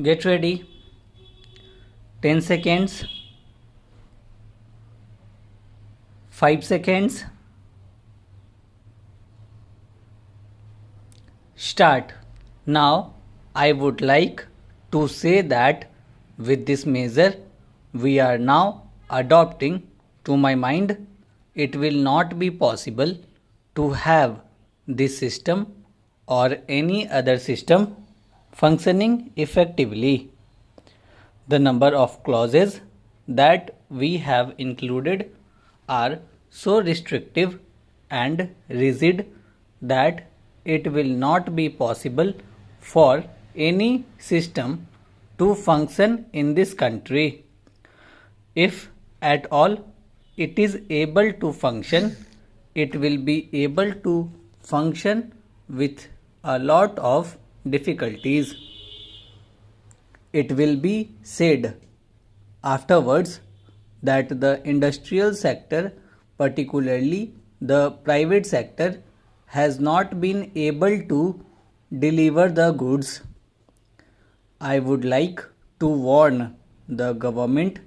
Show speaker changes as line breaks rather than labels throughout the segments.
Get ready. 10 seconds. 5 seconds. Start. Now I would like to say that with this measure we are now adopting, to my mind, it will not be possible to have this system or any other system functioning effectively. The number of clauses that we have included are so restrictive and rigid that it will not be possible for any system to function in this country. If at all it is able to function, it will be able to function with a lot of difficulties. It will be said afterwards that the industrial sector, particularly the private sector, has not been able to deliver the goods. I would like to warn the government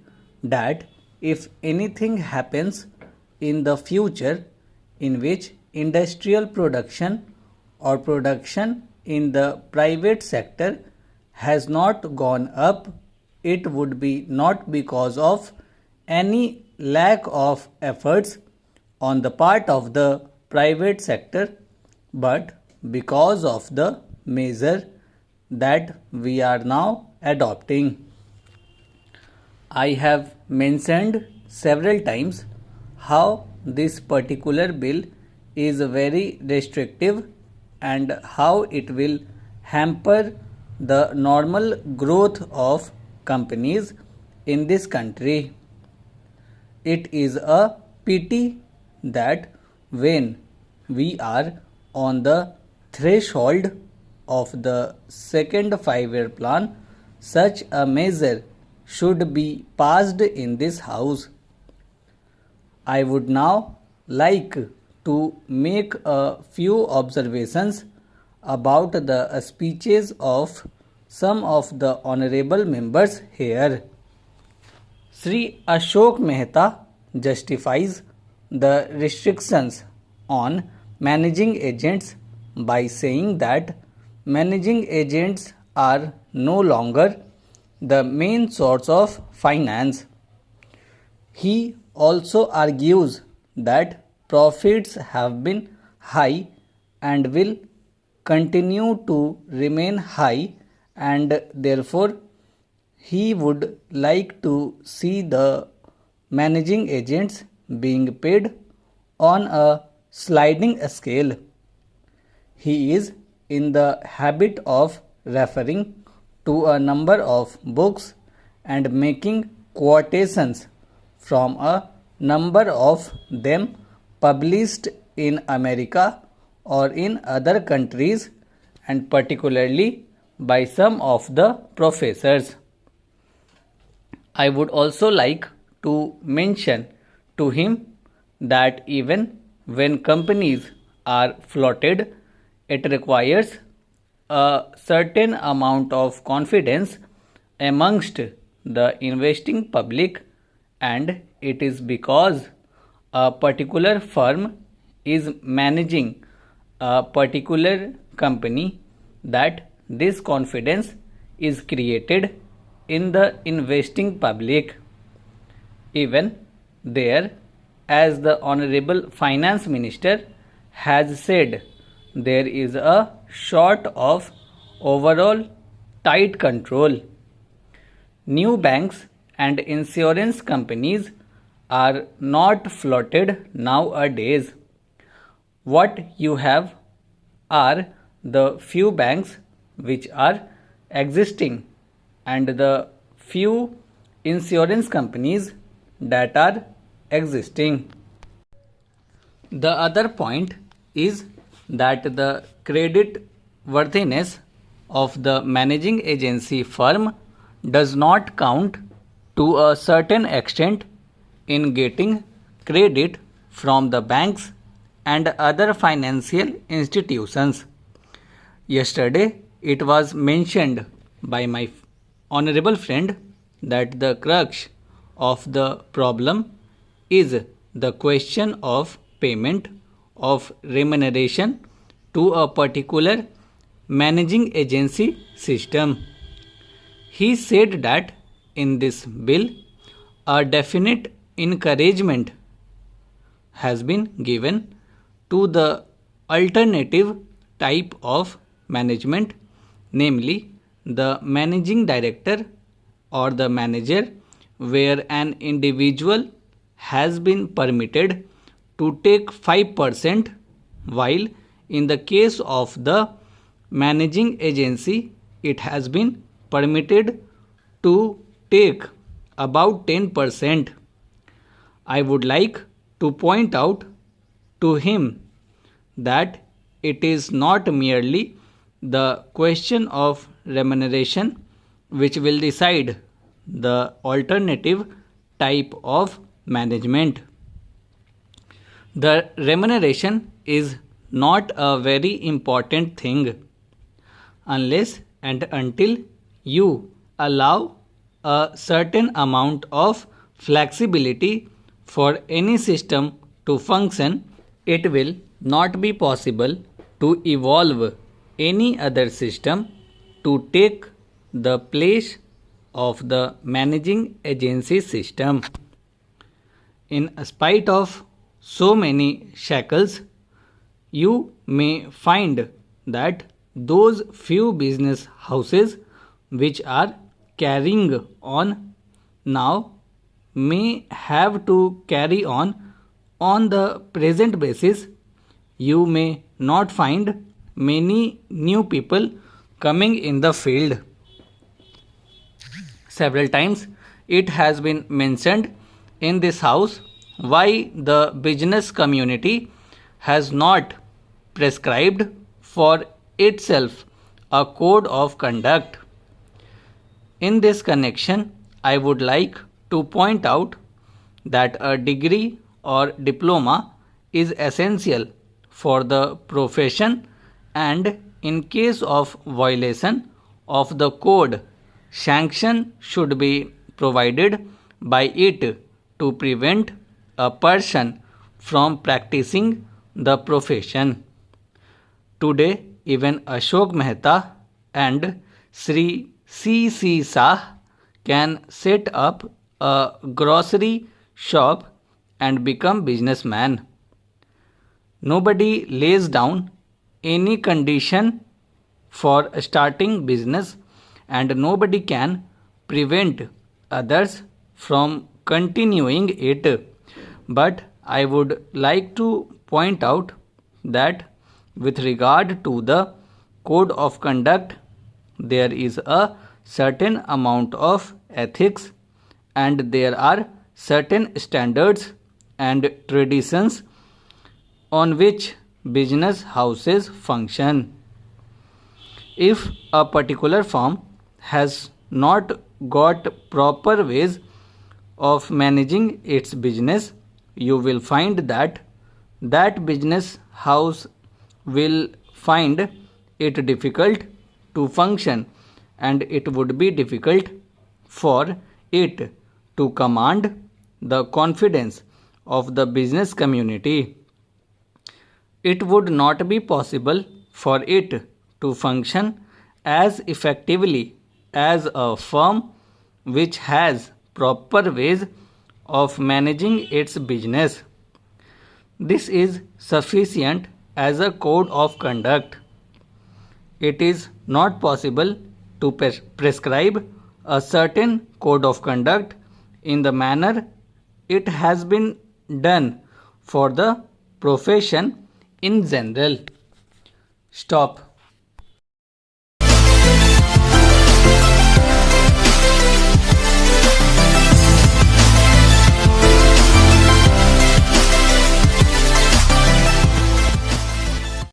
that if anything happens in the future in which industrial production or production in the private sector has not gone up, it would be not because of any lack of efforts on the part of the private sector, but because of the measure that we are now adopting. I have mentioned several times how this particular bill is very restrictive and how it will hamper the normal growth of companies in this country. It is a pity that when we are on the threshold of the second 5-year plan, such a measure should be passed in this house. I would now like to make a few observations about the speeches of some of the honorable members here. Sri Ashok Mehta justifies the restrictions on managing agents by saying that managing agents are no longer the main source of finance. He also argues that profits have been high and will continue to remain high, and therefore he would like to see the managing agents being paid on a sliding scale. He is in the habit of referring to a number of books and making quotations from a number of them published in America or in other countries, and particularly by some of the professors. I would also like to mention to him that even when companies are floated, it requires a certain amount of confidence amongst the investing public, and it is because a particular firm is managing a particular company that this confidence is created in the investing public. Even there, as the Honorable Finance Minister has said, there is a sort of overall tight control. New banks and insurance companies are not floated nowadays. What you have are the few banks which are existing and the few insurance companies that are existing. The other point is that the credit worthiness of the managing agency firm does not count to a certain extent in getting credit from the banks and other financial institutions. Yesterday, it was mentioned by my honorable friend, that the crux of the problem is the question of payment of remuneration to a particular managing agency system. He said that in this bill, a definite encouragement has been given to the alternative type of management, namely the managing director or the manager, where an individual has been permitted to take 5%, while in the case of the managing agency it has been permitted to take about 10%. I would like to point out to him that it is not merely the question of remuneration which will decide the alternative type of management. The remuneration is not a very important thing unless and until you allow a certain amount of flexibility for any system to function. It will not be possible to evolve any other system to take the place of the managing agency system. In spite of so many shackles, you may find that those few business houses which are carrying on now may have to carry on the present basis. You may not find many new people coming in the field. Several times it has been mentioned in this house why the business community has not prescribed for itself a code of conduct. In this connection, I would like to point out that a degree or diploma is essential for the profession, and in case of violation of the code, sanction should be provided by it to prevent a person from practicing the profession. Today, even Ashok Mehta and Sri C.C. Shah can set up a grocery shop and become businessman. Nobody lays down any condition for starting business, and nobody can prevent others from continuing it. But I would like to point out that with regard to the code of conduct, there is a certain amount of ethics, and there are certain standards and traditions on which business houses function. If a particular firm has not got proper ways of managing its business, you will find that that business house will find it difficult to function, and it would be difficult for it to command the confidence of the business community. It would not be possible for it to function as effectively as a firm which has proper ways of managing its business. This is sufficient as a code of conduct. It is not possible to prescribe a certain code of conduct in the manner it has been done for the profession in general. Stop.